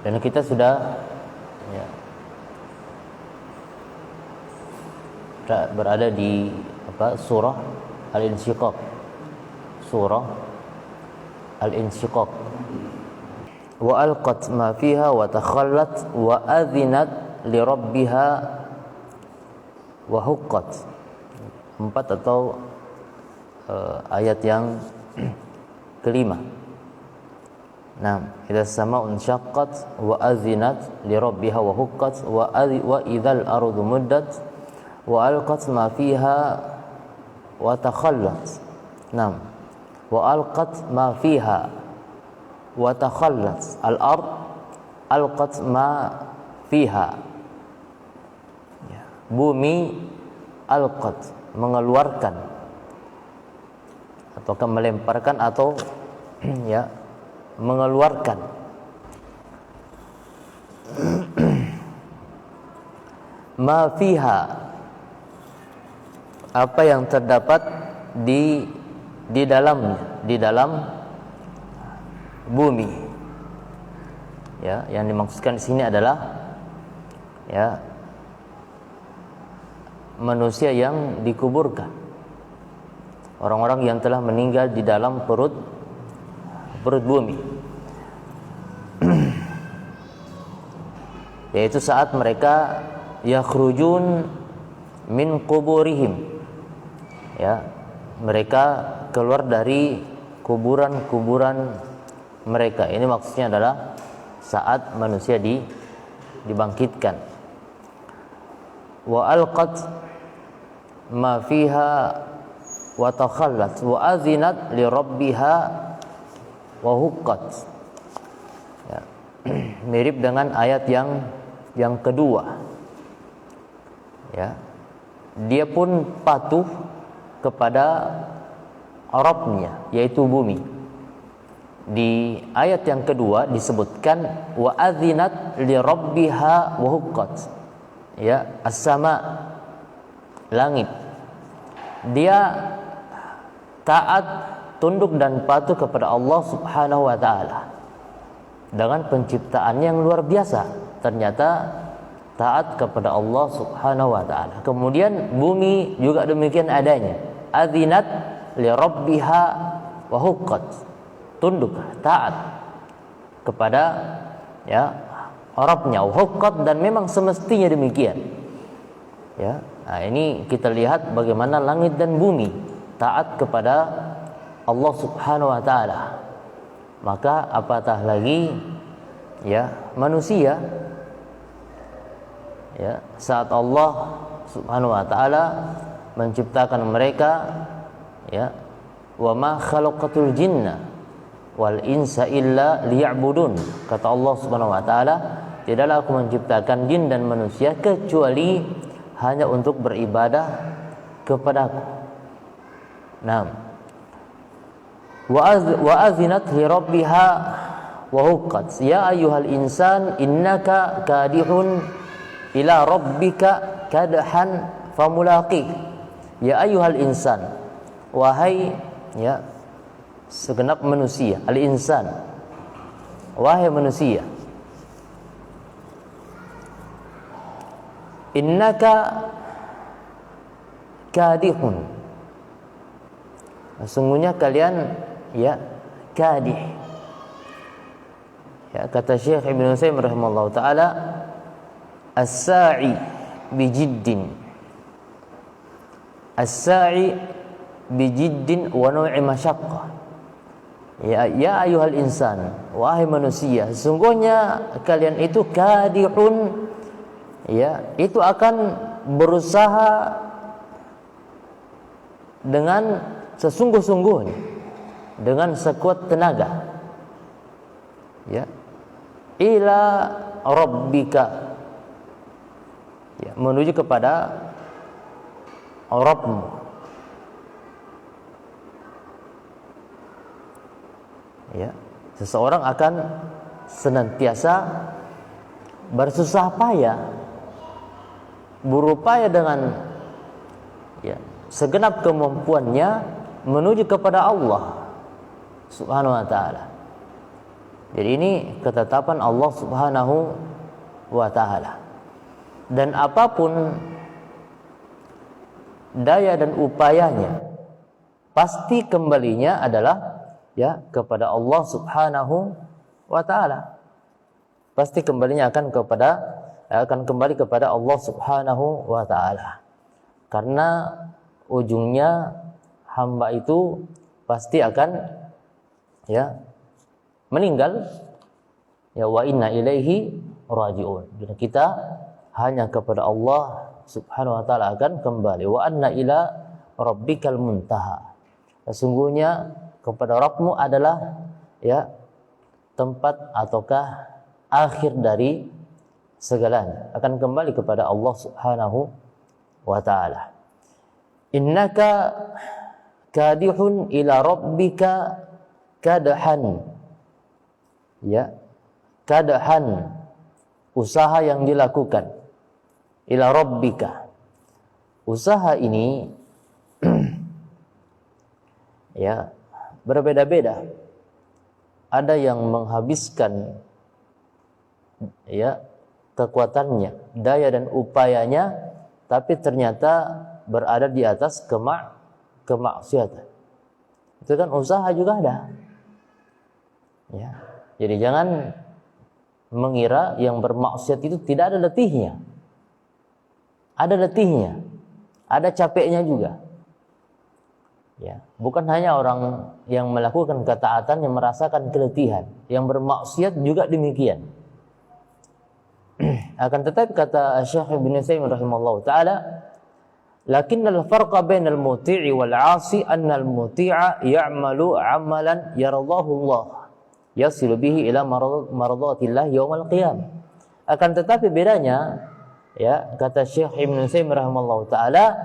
Dan kita sudah ya, berada di surah Al-Insyiqaq. Surah Al-Insyiqaq. Wa alqat ma fiha wa takhallat wa adzinat li rabbiha wa huqqat. 4 atau ayat yang kelima. Nah, idza sama'un syaqqat wa adzinat li rabbiha wa huqqat wa idzal ardu muddat wa alqat ma fiha wa takhallat. Nah, wa alqat ma fiha wa takhallat. Al-ard alqat ma fiha. Ya. Bumi alqat, mengeluarkan ataukah melemparkan atau ya mengeluarkan. Ma fiha, apa yang terdapat di dalamnya, di dalam bumi. Ya, yang dimaksudkan di sini adalah ya manusia yang dikuburkan. Orang-orang yang telah meninggal di dalam perut bumi. Yaitu saat mereka yakhrujun min quburihim. Ya, mereka keluar dari kuburan-kuburan mereka. Ini maksudnya adalah saat manusia dibangkitkan. Wa alqat ma fiha wa takhallat wa azinat li rabbiha wa huqqat. Ya. Mirip dengan ayat yang kedua. Ya. Dia pun patuh kepada Rabbnya, yaitu bumi. Di ayat yang kedua disebutkan wa azinat li rabbiha wa huqqat. Ya, as-sama, langit. Dia taat, tunduk dan patuh kepada Allah Subhanahu wa taala. Dengan penciptaan yang luar biasa, ternyata taat kepada Allah Subhanahu wa taala. Kemudian bumi juga demikian adanya. Azinat li rabbiha wa huqqat. Tunduk, taat kepada ya Rabbnya, huqqat, dan memang semestinya demikian. Ya. Nah, ini kita lihat bagaimana langit dan bumi taat kepada Allah Subhanahu wa taala. Maka apatah lagi ya manusia, ya, saat Allah Subhanahu wa taala menciptakan mereka, ya, wa ma khalaqatul jinna wal insa illa liya'budun. Kata Allah Subhanahu wa taala, tidaklah aku menciptakan jin dan manusia kecuali hanya untuk beribadah kepadaku. Naam. Wa azinat li rabbiha wa huqqat. Ya ayyuhal insan innaka kadihun ila rabbika kadhan famulaqih. Ya ayyuhal insan, wahai ya segenap manusia, al-insan, wahai manusia, innaka kadihun, sesungguhnya kalian ya kadih. Ya, kata Syekh Ibnu Utsaimin rahimahullah taala, as-sa'i bijiddin, as-sa'i bijiddin wa naw'i masyaqqah. Ya ayyuhal insan, wahai manusia, sesungguhnya kalian itu kadihun, ya, itu akan berusaha dengan sesungguh-sungguhnya, dengan sekuat tenaga, ya, ila rabbika, ya, menuju kepada Rabbmu. Ya, seseorang akan senantiasa bersusah payah, berupaya dengan ya segenap kemampuannya menuju kepada Allah Subhanahu wa taala. Jadi ini ketetapan Allah Subhanahu wa taala. Dan apapun daya dan upayanya, pasti kembalinya adalah ya kepada Allah Subhanahu wa taala. Pasti kembalinya akan kembali kepada Allah Subhanahu wa taala. Karena ujungnya hamba itu pasti akan ya meninggal, ya, wa inna ilaihi raji'un. Dan kita hanya kepada Allah Subhanahu wa taala akan kembali. Wa anna ila rabbikal muntaha. Sesungguhnya kepada Rabbmu adalah ya tempat ataukah akhir dari segalanya, akan kembali kepada Allah Subhanahu wa taala. Innaka kadihun ila rabbika kadhan. Ya, kadhan, usaha yang dilakukan. Ila rabbika. Usaha ini ya berbeda-beda. Ada yang menghabiskan ya kekuatannya, daya dan upayanya, tapi ternyata berada di atas kemaksiatan. Itu kan usaha juga ada. Ya. Jadi jangan mengira yang bermaksiat itu tidak ada letihnya. Ada letihnya, ada capeknya juga. Ya, bukan hanya orang yang melakukan ketaatan yang merasakan keletihan, yang bermaksiat juga demikian. Akan tetapi kata Syekh Ibnu Utsaimin rahimahullah taala, lakinnal farqa bainal muti'i wal 'asi annal muti'a ya'malu 'amalan yarallahu Allah yasilu bihi ila maradatillah yaumil qiyamah. Akan tetapi bedanya, ya, kata Syekh Ibnu Utsaimin rahimahullah taala,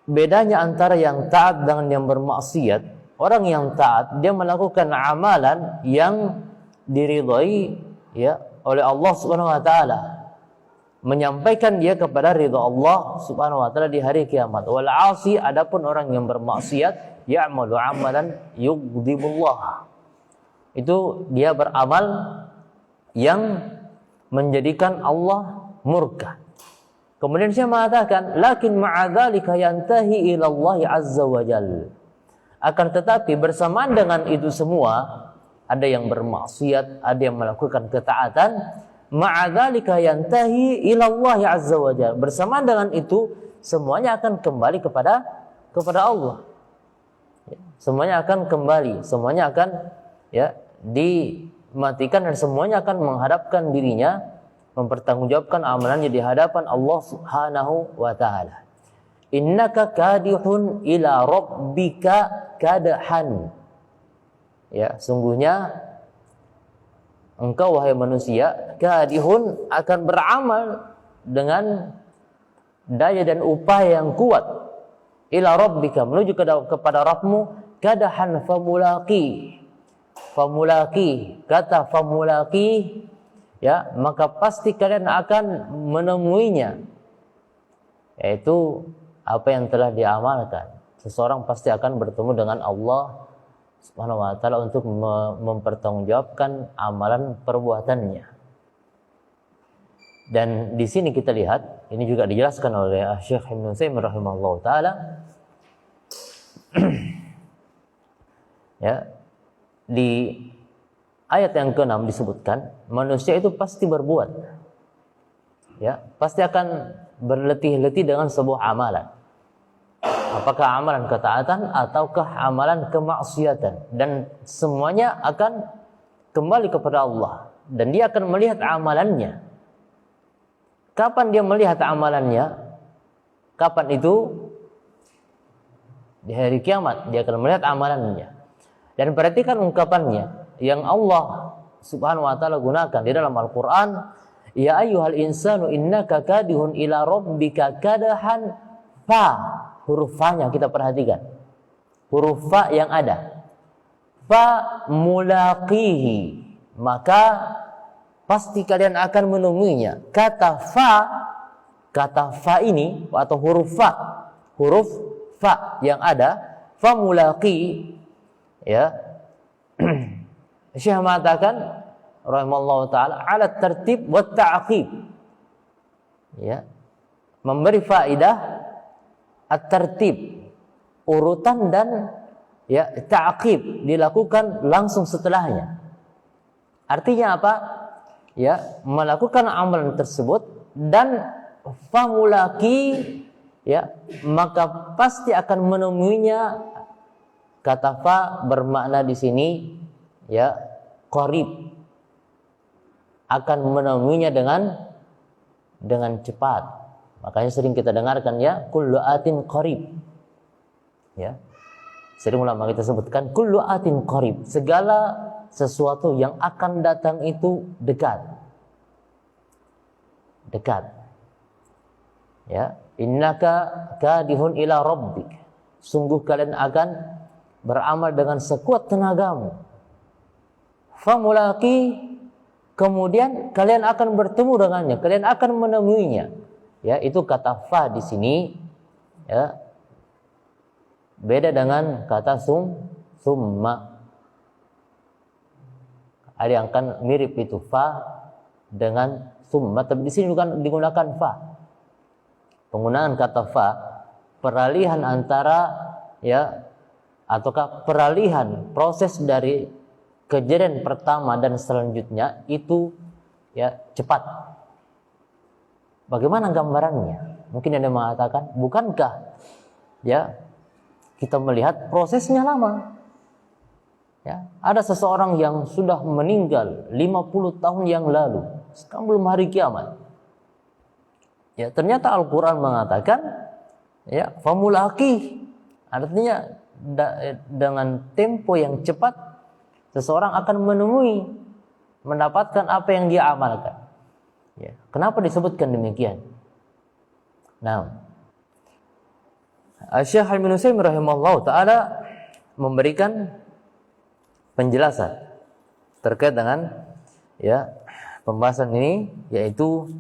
bedanya antara yang taat dengan yang bermaksiat. Orang yang taat dia melakukan amalan yang diridhai ya oleh Allah Subhanahu wa taala, menyampaikan dia kepada ridha Allah Subhanahu wa taala di hari kiamat. Wal 'asi, adapun orang yang bermaksiat, ya'malu 'amalan yughdibullah. Itu dia beramal yang menjadikan Allah murka. Kemudian saya mengatakan, lakin ma'adzalika yantahi ila Allah azza wa jalla. Akan tetapi bersamaan dengan itu semua, ada yang bermaksiat, ada yang melakukan ketaatan, ma'adzalika yantahi ila Allah azza wa jalla. Bersamaan dengan itu, semuanya akan kembali kepada Allah. Semuanya akan kembali, semuanya akan ya dimatikan, dan semuanya akan menghadapkan dirinya, mempertanggungjawabkan amalannya di hadapan Allah Subhanahu wa taala. Innaka kadihun ila rabbika kadhan. Ya, sungguhnya engkau wahai manusia kadihun akan beramal dengan daya dan upaya yang kuat ila rabbika, menuju kepada Rabbmu, kadhan famulaki, kata famulaki ya, maka pasti kalian akan menemuinya, yaitu apa yang telah diamalkan. Seseorang pasti akan bertemu dengan Allah Subhanahu wa taala untuk mempertanggungjawabkan amalan perbuatannya. Dan di sini kita lihat, ini juga dijelaskan oleh Syekh Ibnu Utsaimin rahimahullah taala ya, di ayat yang ke-6 disebutkan manusia itu pasti berbuat, ya, pasti akan berletih-letih dengan sebuah amalan. Apakah amalan ketaatan ataukah amalan kemaksiatan, dan semuanya akan kembali kepada Allah, dan dia akan melihat amalannya. Kapan dia melihat amalannya? Kapan itu? Di hari kiamat dia akan melihat amalannya. Dan perhatikan ungkapannya yang Allah Subhanahu wa taala gunakan di dalam Al-Qur'an, ya ayyuhal insanu innaka kadihun ila rabbika kadahan. Fa, huruf fa-nya kita perhatikan. Huruf fa yang ada. Fa mulaqihi, maka pasti kalian akan menemuinya. Kata fa ini atau huruf fa yang ada, fa mulaqi ya Syekh mengatakan rahimallahu taala ala tertib wa ta'qib. Ya. Memberi faidah at-tertib, urutan, dan ya ta'qib, dilakukan langsung setelahnya. Artinya apa? Ya, melakukan amalan tersebut dan famulaki, ya, maka pasti akan menemuinya. Kata fa bermakna di sini ya qarib, akan menemuinya dengan cepat. Makanya sering kita dengarkan ya kullu atin qarib. Ya. Sering ulama kita sebutkan kullu atin qarib, segala sesuatu yang akan datang itu dekat. Dekat. Ya, innaka kadihun ila rabbik. Sungguh kalian akan beramal dengan sekuat tenagamu. Famulaki, kemudian kalian akan bertemu dengannya, kalian akan menemuinya. Ya, itu kata fa di sini ya. Beda dengan kata summa. Ada yang kan mirip itu fa dengan summa, tapi di sini bukan digunakan fa. Penggunaan kata fa peralihan antara ya ataukah peralihan proses dari kejadian pertama dan selanjutnya itu ya cepat. Bagaimana gambarannya? Mungkin ada yang mengatakan, bukankah ya kita melihat prosesnya lama? Ya, ada seseorang yang sudah meninggal 50 tahun yang lalu, sekarang belum hari kiamat. Ya, ternyata Al-Qur'an mengatakan ya famulaki, artinya dengan tempo yang cepat seseorang akan menemui, mendapatkan apa yang dia amalkan. Ya, kenapa disebutkan demikian? Nah, Syekh Ibnu Utsaimin rahimahullah taala memberikan penjelasan terkait dengan ya pembahasan ini, yaitu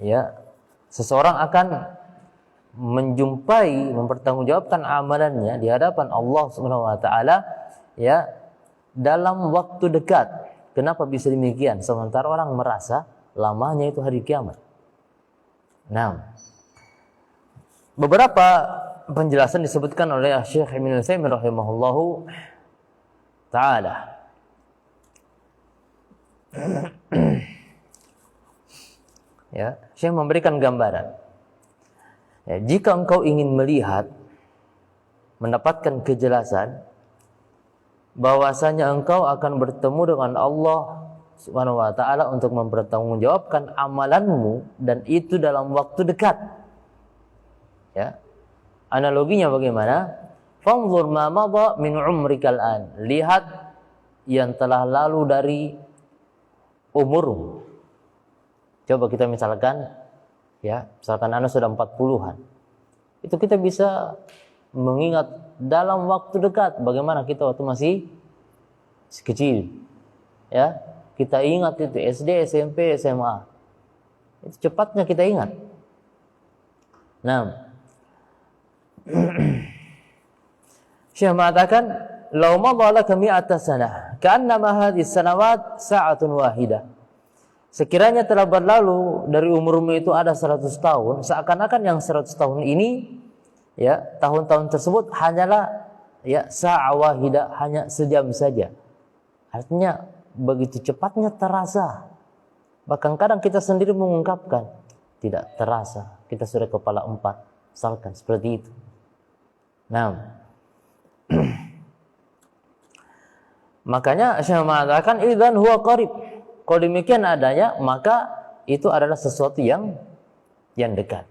ya seseorang akan menjumpai, mempertanggungjawabkan amalannya di hadapan Allah Subhanahu wa taala ya dalam waktu dekat. Kenapa bisa demikian? Sementara orang merasa lamanya itu hari kiamat. Nah, beberapa penjelasan disebutkan oleh Syekh Ibnu Utsaimin rahimahullahu taala. Ya, Syekh memberikan gambaran. Ya, jika engkau ingin melihat, mendapatkan kejelasan bahwasanya engkau akan bertemu dengan Allah Subhanahu wa taala untuk mempertanggungjawabkan amalanmu, dan itu dalam waktu dekat. Ya. Analoginya bagaimana? Fanzur ma madha min umrikal an. Lihat yang telah lalu dari umurmu. Coba kita misalkan Anda sudah 40-an. Itu kita bisa mengingat dalam waktu dekat bagaimana kita waktu masih kecil. Ya, kita ingat itu SD, SMP, SMA. Itu cepatnya kita ingat. Nah, Syekh mengatakan, "Lau madha laka mi'ata sanah, ka'annama hadhihi sanawat sa'atun wahidah." Sekiranya telah berlalu dari umurmu itu ada 100 tahun, seakan-akan yang 100 tahun ini ya, tahun-tahun tersebut hanyalah ya sa'a wahidah, hanya sejam saja. Artinya begitu cepatnya terasa. Bahkan kadang kita sendiri mengungkapkan tidak terasa, kita sudah kepala 4, misalkan seperti itu. Nah, makanya Syekh mengatakan idzan huwa qarib. Kalau demikian adanya, maka itu adalah sesuatu yang dekat.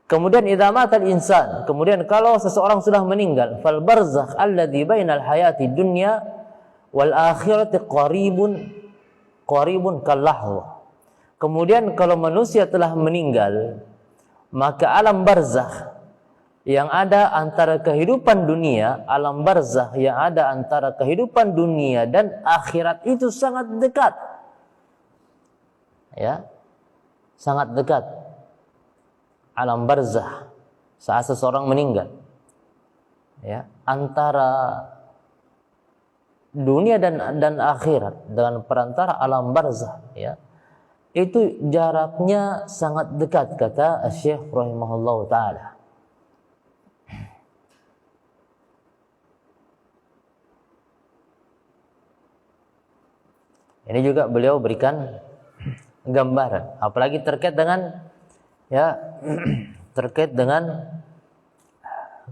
Kemudian idza matal insan, kemudian kalau seseorang sudah meninggal, fal barzakh alladzi bainal hayati dunya wal akhirati qaribun kallahu. Kemudian kalau manusia telah meninggal, maka alam barzakh yang ada antara kehidupan dunia, alam barzakh yang ada antara kehidupan dunia dan akhirat itu sangat dekat. Ya, sangat dekat. Alam barzakh saat seseorang meninggal, ya, antara dunia dan akhirat, dengan perantara alam barzah, ya, itu jaraknya sangat dekat, kata Syekh rahimahullah taala. Ini juga beliau berikan gambaran, apalagi terkait dengan, ya, terkait dengan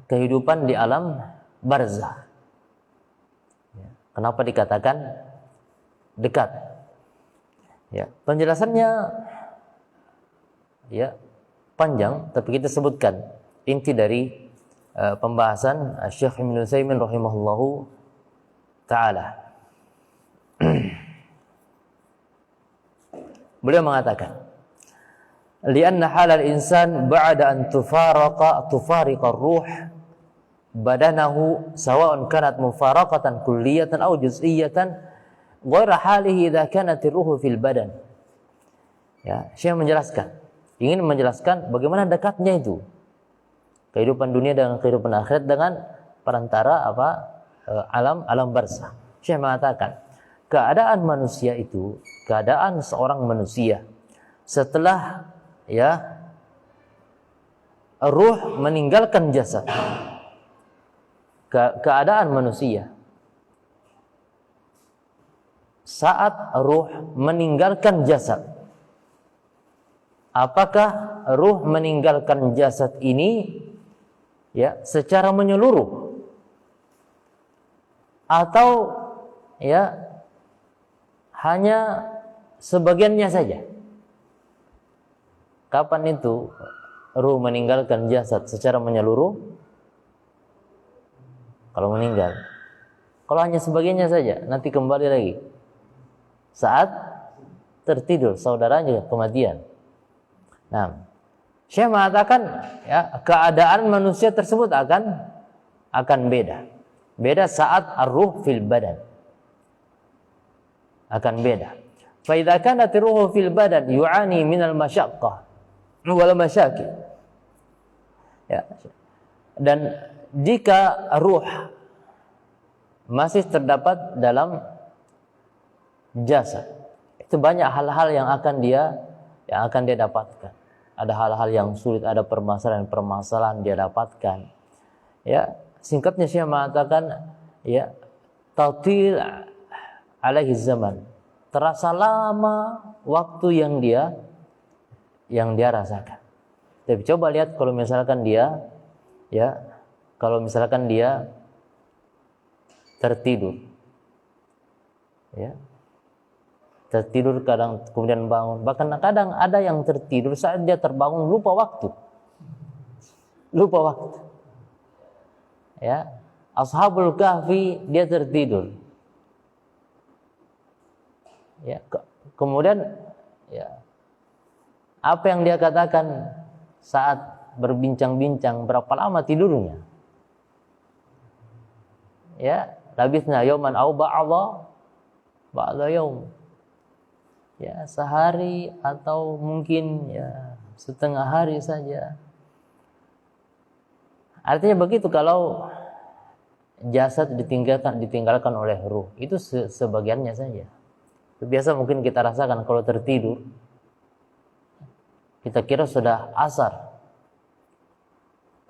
kehidupan di alam barzah. Kenapa dikatakan dekat? Ya, penjelasannya, ya, panjang, tapi kita sebutkan inti dari pembahasan Syekh Ibnu Utsaimin rahimahullahu taala. Beliau mengatakan, lianna halal insan ba'da an tufariqa ar-ruh badanahu sawa'un kanat mufaraqatan kulliyatan aw juz'iyatan ghaira halihi idza kanat ar-ruhu fil badan. Ya, Syekh ingin menjelaskan bagaimana dekatnya itu kehidupan dunia dengan kehidupan akhirat dengan perantara alam barzah. Syekh mengatakan, keadaan manusia itu, keadaan seorang manusia setelah, ya, ruh meninggalkan jasad, keadaan manusia saat ruh meninggalkan jasad, apakah ruh meninggalkan jasad ini, ya, secara menyeluruh atau, ya, hanya sebagiannya saja? Kapan itu ruh meninggalkan jasad secara menyeluruh? Kalau meninggal. Kalau hanya sebagiannya saja, nanti kembali lagi saat tertidur, saudaranya kematian. Nah, Syekh mengatakan, ya, keadaan manusia tersebut akan beda. Beda saat ar-ruh fil badan. Akan beda. Fa idza kanat ruhu fil badan yu'ani minal masyaqqah wal masyakil. Ya. Dan jika ruh masih terdapat dalam jasad, itu banyak hal-hal yang akan dia dapatkan. Ada hal-hal yang sulit, ada permasalahan dia dapatkan. Ya, singkatnya Syekh mengatakan, ya, tatil alaihi zaman, terasa lama waktu yang dia rasakan. Tapi coba lihat kalau misalkan dia, ya, tertidur, ya, tertidur kadang kemudian bangun, bahkan kadang ada yang tertidur saat dia terbangun lupa waktu, ya. Ashabul Kahfi dia tertidur, ya, kemudian, ya, apa yang dia katakan saat berbincang-bincang, berapa lama tidurnya? Ya, labithna yauman aw ba'da yaum. Ya, sehari atau mungkin, ya, setengah hari saja. Artinya begitu kalau jasad ditinggalkan oleh ruh, itu sebagiannya saja. Biasa mungkin kita rasakan kalau tertidur, kita kira sudah asar,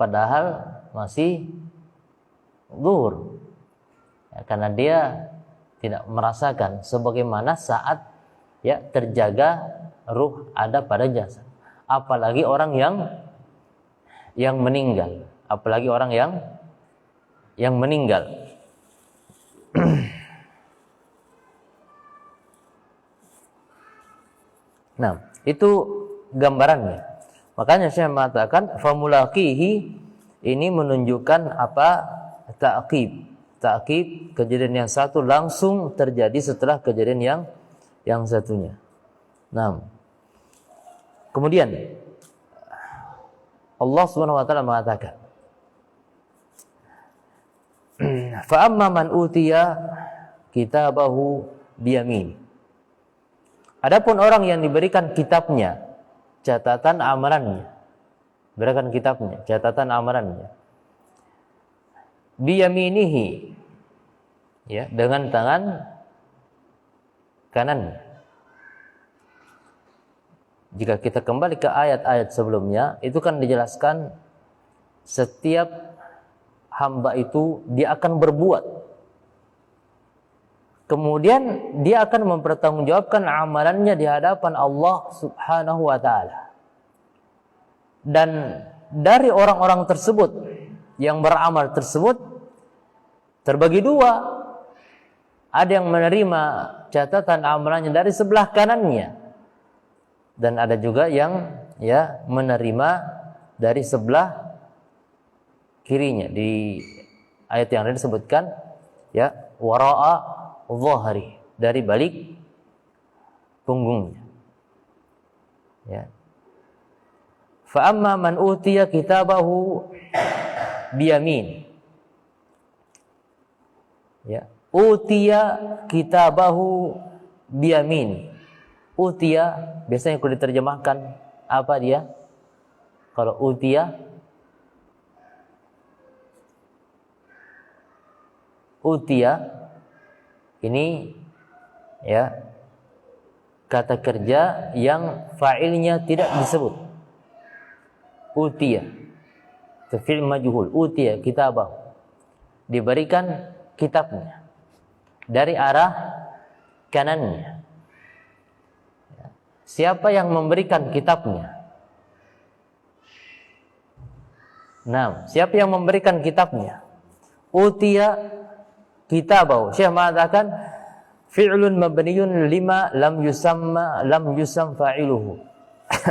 padahal masih zuhur, ya, karena dia tidak merasakan sebagaimana saat, ya, terjaga ruh ada pada jasad. Apalagi orang yang meninggal, apalagi orang yang meninggal. Nah, itu gambarannya. Makanya saya mengatakan famulaqihi ini menunjukkan apa? Ta'qib kejadian yang satu langsung terjadi setelah kejadian yang satunya. Nah, kemudian Allah Subhanahu wa taala mengatakan, fa amma man utiya kitabahu biyamini. Adapun orang yang diberikan kitabnya, catatan amalannya, berikan kitabnya, catatan amalannya, biyaminihi, ya, dengan tangan kanan. Jika kita kembali ke ayat-ayat sebelumnya, itu kan dijelaskan setiap hamba itu dia akan berbuat, kemudian dia akan mempertanggungjawabkan amalannya di hadapan Allah Subhanahu wa ta'ala. Dan dari orang-orang tersebut yang beramal tersebut terbagi dua. Ada yang menerima catatan amalannya dari sebelah kanannya, dan ada juga yang menerima dari sebelah kirinya. Di ayat yang lain disebutkan wara'a dhahri, dari balik punggungnya. Fa amma man utiya kitabahu biyamin. Utiya kitabahu biyamin. Utiya biasanya kalau diterjemahkan apa dia? Kalau utiya ini kata kerja yang fa'ilnya tidak disebut. Utiya itu fi'il majhul. Utiya kitabahu, diberikan kitabnya dari arah kanannya. Siapa yang memberikan kitabnya? Nah, siapa yang memberikan kitabnya? Utiya kitabahu. Syekh mengatakan fi'lun mabniyun lima lam yusam fa'iluhu.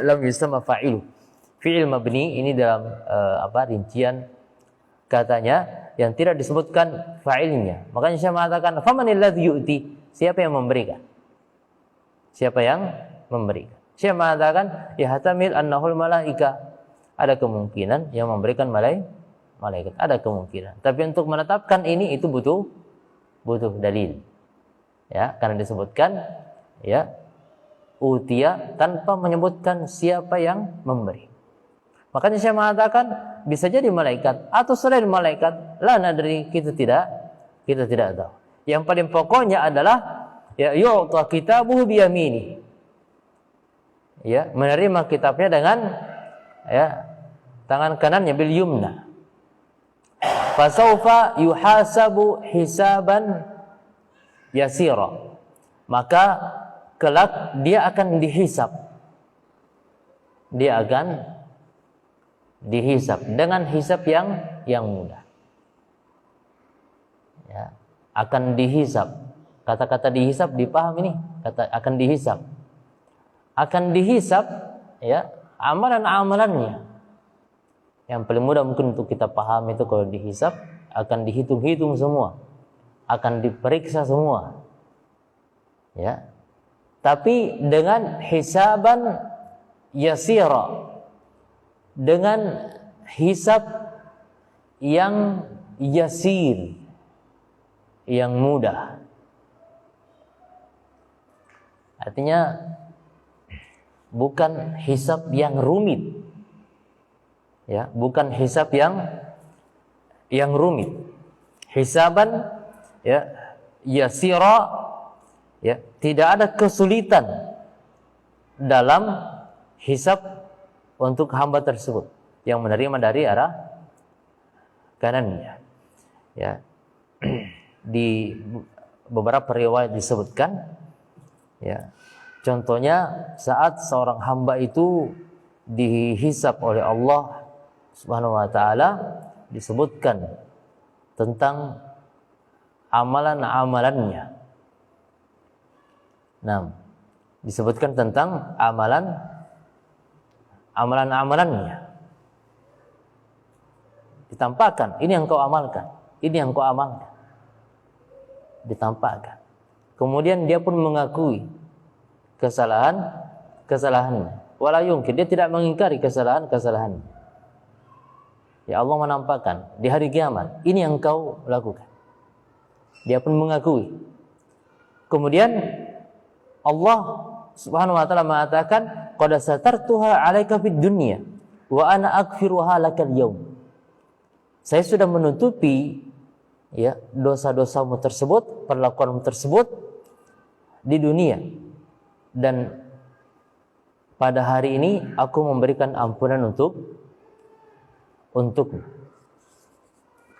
Lam yusamma fa'iluhu. Fi'il mabni ini dalam rincian katanya yang tidak disebutkan fa'ilnya. Makanya Syekh mengatakan famanil ladzi yu'ti, siapa yang memberikan? Siapa yang memberikan? Syekh mengatakan yahtamil annahul malaika, ada kemungkinan yang memberikan malaikat, ada kemungkinan. Tapi untuk menetapkan ini itu butuh dalil. Karena disebutkan utiya tanpa menyebutkan siapa yang memberi. Makanya saya mengatakan bisa jadi malaikat atau selain malaikat, la nadri, kita tidak tahu. Yang paling pokoknya adalah yu'ta kitabuhu biyamini. Menerima kitabnya dengan tangan kanannya, bil yumna. Fasaufa yuhasabu hisaban yasira. Maka kelak dia akan dihisab. Dia akan dihisab dengan hisab yang mudah. Akan dihisab. Kata-kata dihisab dipaham ini, kata akan dihisab. Akan dihisab amalan-amalannya. Yang paling mudah mungkin untuk kita paham itu kalau dihisab akan dihitung-hitung semua. Akan diperiksa semua. Tapi dengan hisaban yasira, dengan hisab yang yasir, yang mudah. Artinya bukan hisab yang rumit. Bukan hisab yang rumit. Hisaban yasira, tidak ada kesulitan dalam hisab untuk hamba tersebut yang menerima dari arah kanannya. Di beberapa riwayat disebutkan, contohnya saat seorang hamba itu dihisab oleh Allah Subhanahu wa ta'ala, disebutkan tentang amalan-amalannya. Disebutkan tentang amalan-amalannya. Ditampakkan, ini yang kau amalkan, ini yang kau amalkan. Ditampakkan. Kemudian dia pun mengakui kesalahannya. Wala yungkir, dia tidak mengingkari kesalahannya. Ya Allah menampakkan di hari kiamat, ini yang kau lakukan. Dia pun mengakui. Kemudian Allah Subhanahu wa ta'ala mengatakan qad satartuha 'alaika fid dunya wa ana aghfiruha lakal yaum. Saya sudah menutupi ya dosa-dosamu tersebut, perlakuanmu tersebut di dunia, dan pada hari ini aku memberikan ampunan untukmu.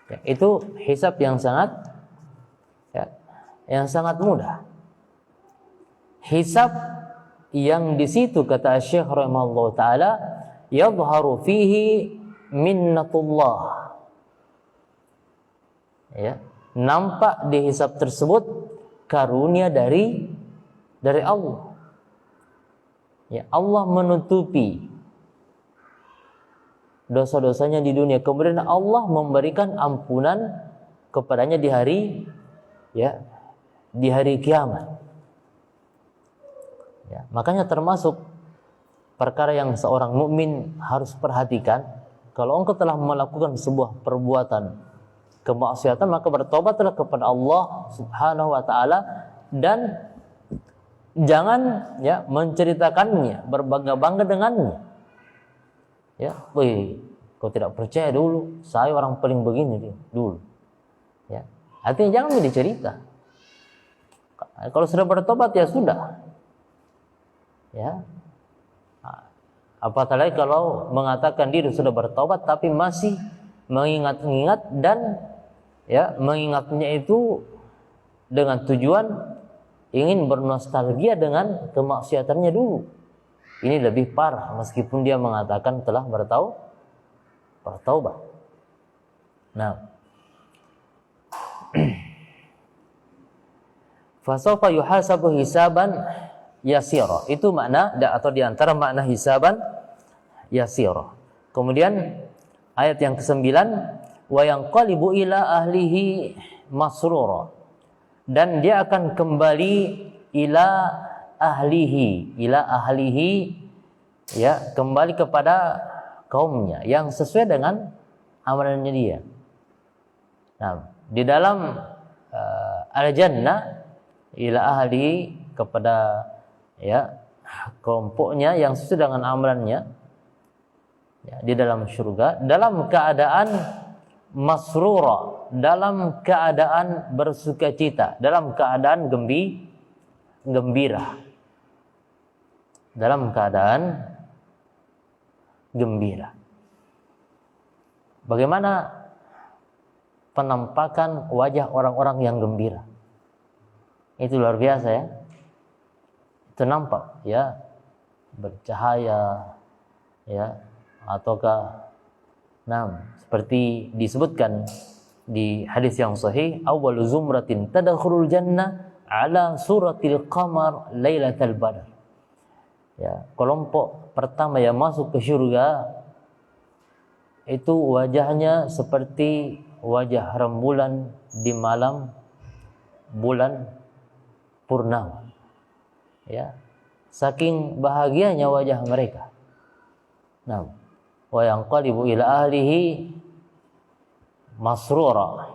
Ya, itu hisab yang sangat mudah. Hisab yang di situ kata Syekh rahimahullah taala yadhharu fihi minnatullah. Ya, nampak di hisab tersebut karunia dari Allah. Ya, Allah menutupi dosa-dosanya di dunia, kemudian Allah memberikan ampunan kepadanya di hari kiamat. Ya, makanya termasuk perkara yang seorang mukmin harus perhatikan, kalau engkau telah melakukan sebuah perbuatan kemaksiatan, maka bertobatlah kepada Allah Subhanahu wa taala dan jangan menceritakannya, berbangga-bangga dengannya. Ya, kau tidak percaya dulu, saya orang paling begini dulu. Ya, artinya jangan dicerita. Kalau sudah bertobat ya sudah. Ya. Apatah lagi kalau mengatakan diri sudah bertobat tapi masih mengingat-ingat dan mengingatnya itu dengan tujuan ingin bernostalgia dengan kemaksiatannya dulu. Ini lebih parah meskipun dia mengatakan telah bertaubat. Nah, fasawfa yuhasabu hisaban yasira. Itu makna atau di antara makna hisaban yasira. Kemudian ayat yang ke-9, wa yanqalibu ila ahlihi masrura. Dan dia akan kembali ila ahlihi, ya, kembali kepada kaumnya yang sesuai dengan amalannya dia. Nah, di dalam al-jannah ila ahlihi, kepada kelompoknya yang sesuai dengan amalannya, ya, di dalam surga dalam keadaan masrura, dalam keadaan bersukacita, dalam keadaan gembira. Dalam keadaan gembira. Bagaimana penampakan wajah orang-orang yang gembira? Itu luar biasa ya. Itu nampak ya, bercahaya ya, ataukah seperti disebutkan di hadis yang sahih, awwalu zumratin tadkhulul jannah ala suratil qamar lailatal badr. Ya, kelompok pertama yang masuk ke surga itu wajahnya seperti wajah rembulan di malam bulan purnama. Ya, saking bahagianya wajah mereka. Nah, wa yanqalibu ila ahlihi masrura.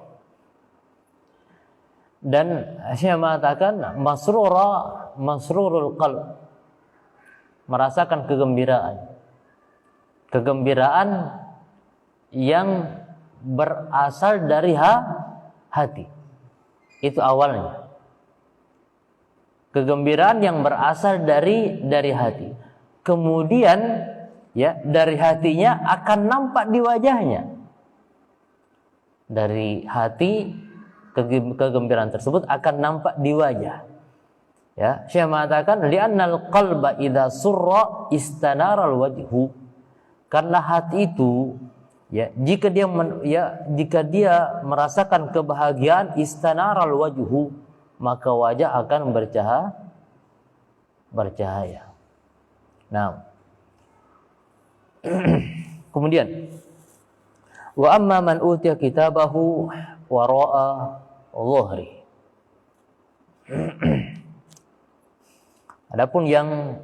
Dan saya mengatakan masrurul qalb, merasakan kegembiraan yang berasal dari hati. Itu awalnya. Kegembiraan yang berasal dari hati. Kemudian ya, dari hatinya akan nampak di wajahnya. Dari hati kegembiraan tersebut akan nampak di wajah. Ya, Syekh mengatakan li'annal qalba idza surra istanaral wajhu. Karena hati itu ya, jika dia merasakan kebahagiaan istanaral wajhu, maka wajah akan bercahaya. Nah, kemudian wa amma man utiya kitabahu wara'a dhuhri. Adapun yang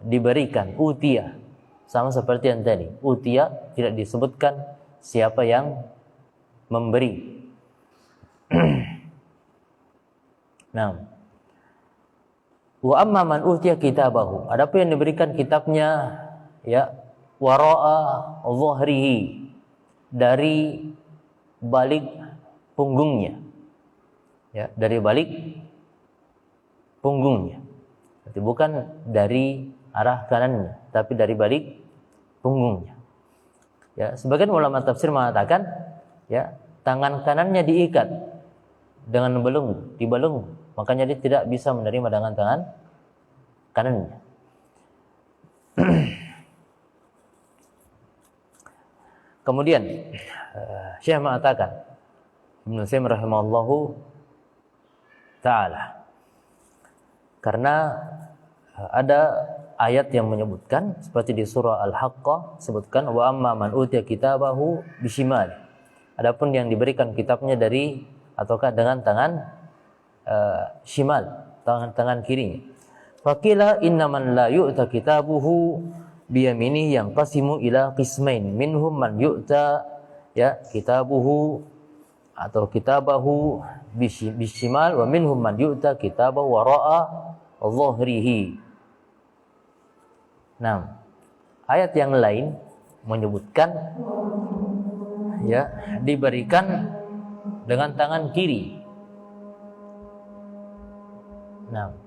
diberikan utiya, sama seperti yang tadi, utiya tidak disebutkan siapa yang memberi. Nah, wa amma man utiya kitabahu, adapun yang diberikan kitabnya ya wara'a dhuhrihi, dari balik punggungnya. Ya, dari balik punggungnya. Jadi bukan dari arah kanannya, tapi dari balik punggungnya. Ya, sebagian ulama tafsir mengatakan, ya, tangan kanannya diikat dengan belenggu, di belenggu. Makanya dia tidak bisa menerima dengan tangan kanannya. Kemudian Syekh mengatakan, Ibnu Utsaimin rahimahullahu taala, karena ada ayat yang menyebutkan seperti di surah Al-Haqqah sebutkan wa amma man utiya kitabahu bishimal. Adapun yang diberikan kitabnya dari ataukah dengan tangan shimal, tangan kirinya. Faqila innaman la yu'ta kitabuhu biyaminihi yanqasimu ila qismain minhum man yu'ta ya kitabuhu atau kitabahu bishimal wa minhum man yu'ta kitabahu wara'a dhahrihi. Nah, ayat yang lain menyebutkan ya diberikan dengan tangan kiri. Nah,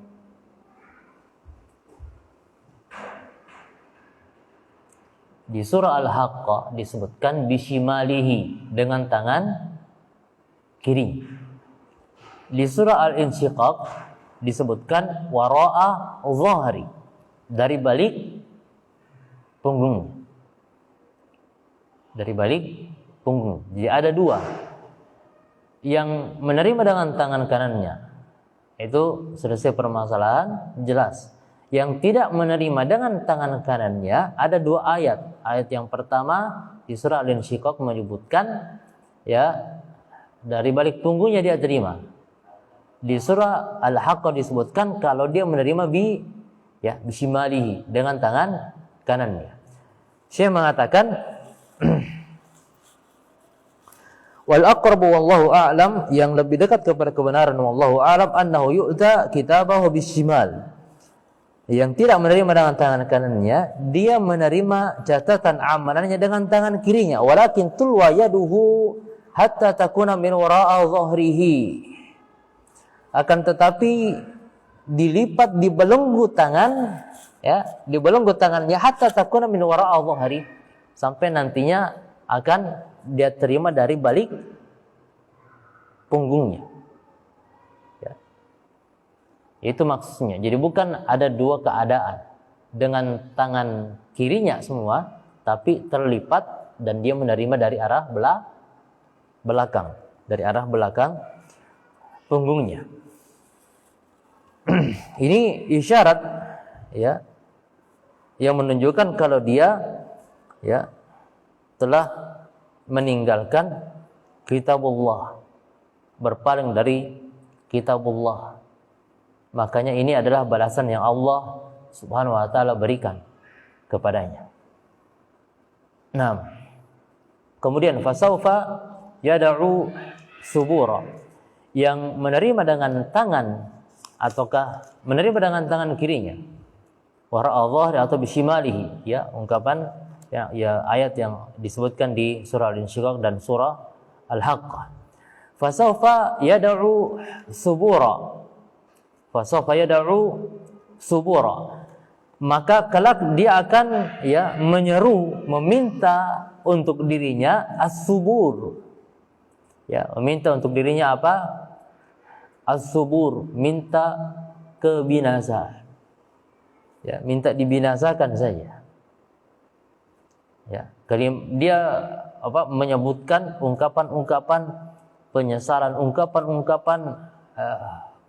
di surah Al-Haqqah disebutkan bishimalihi dengan tangan kiri. Di surah Al-Insyiqaq disebutkan wara'a dhahri, dari balik punggung. Dari balik punggung. Jadi ada dua. Yang menerima dengan tangan kanannya itu selesai permasalahan, jelas. Yang tidak menerima dengan tangan kanannya ada dua ayat. Ayat yang pertama di surah Al-Insyiqaq menyebutkan ya dari balik punggungnya dia terima. Di surah Al-Haqqah disebutkan kalau dia menerima bishimalihi dengan tangan kanannya. Syekh mengatakan wal aqrabu wallahu a'lam, yang lebih dekat kepada kebenaran wallahu a'lam annahu yu'ta kitabahu bishimal. Yang tidak menerima dengan tangan kanannya, dia menerima catatan amalannya dengan tangan kirinya. Walakin tulwa yaduhu hatta takuna min wara'a dhahrihi. Akan tetapi dilipat di belenggu tangan, ya, di belenggu tangannya hatta takuna min wara'a dhahri, sampai nantinya akan dia terima dari balik punggungnya. Ya. Itu maksudnya. Jadi bukan ada dua keadaan dengan tangan kirinya semua, tapi terlipat dan dia menerima dari arah belakang, dari arah belakang punggungnya. Ini isyarat ya yang menunjukkan kalau dia ya telah meninggalkan kitabullah, berpaling dari kitabullah. Makanya ini adalah balasan yang Allah Subhanahu wa taala berikan kepadanya. Nah, kemudian fasaufa yad'u subura, yang menerima dengan tangan ataukah menerima dengan tangan kirinya wara'a dhahri atau bishimalihi, ya ungkapan ya ayat yang disebutkan di surah Al-Insyiqaq dan surah Al-Haqqah. Fasawfa yad'u subura. Fasawfa yad'u subura. Maka kelak dia akan ya menyeru, meminta untuk dirinya as-subur. Ya, meminta untuk dirinya apa? As-subur, minta kebinasaan. Ya, minta dibinasakan saja. Ya, dia menyebutkan ungkapan-ungkapan penyesalan, ungkapan-ungkapan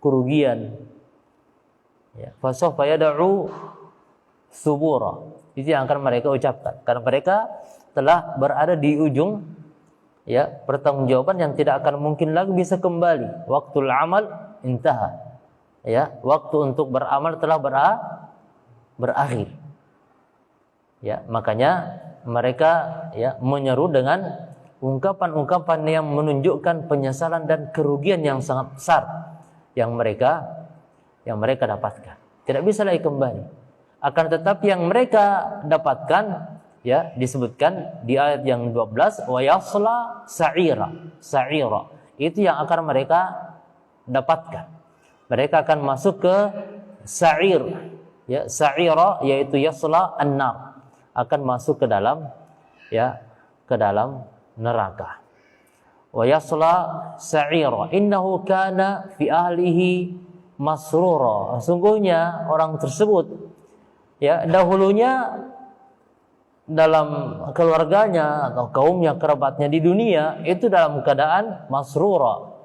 kerugian. Ya, fasawfa yad'u subura. Itu yang akan mereka ucapkan karena mereka telah berada di ujung ya pertanggungjawaban yang tidak akan mungkin lagi bisa kembali. Waktul amal intaha. Ya, waktu untuk beramal telah berakhir. Ya, makanya mereka ya menyeru dengan ungkapan-ungkapan yang menunjukkan penyesalan dan kerugian yang sangat besar yang mereka dapatkan. Tidak bisa lagi kembali. Akan tetapi yang mereka dapatkan ya disebutkan di ayat yang 12 wa yasla sa'ira. itu yang akan mereka dapatkan. Mereka akan masuk ke sa'ir, ya, sa'ira yaitu yasla an-nar, akan masuk ke dalam, ya, ke dalam neraka. Wa yasla sa'ira innahu kana fi ahlihi masrura. Sungguhnya orang tersebut, ya, dahulunya dalam keluarganya atau kaumnya, kerabatnya di dunia itu dalam keadaan masrura,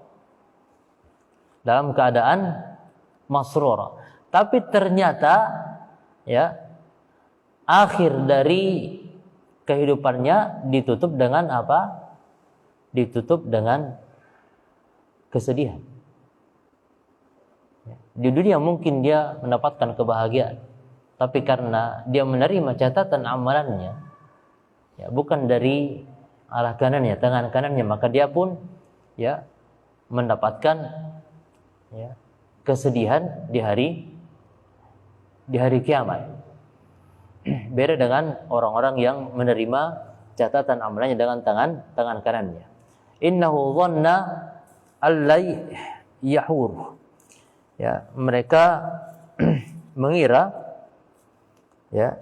dalam keadaan masrura. Tapi ternyata, ya, akhir dari kehidupannya ditutup dengan apa? Ditutup dengan kesedihan. Di dunia mungkin dia mendapatkan kebahagiaan, tapi karena dia menerima catatan amalannya, ya, bukan dari arah kanannya, tangan kanannya, maka dia pun, ya, mendapatkan, ya, kesedihan di hari kiamat. Beda dengan orang-orang yang menerima catatan amalannya dengan tangan kanannya. Innahu dhanna allai yahur. Ya, mereka mengira, ya,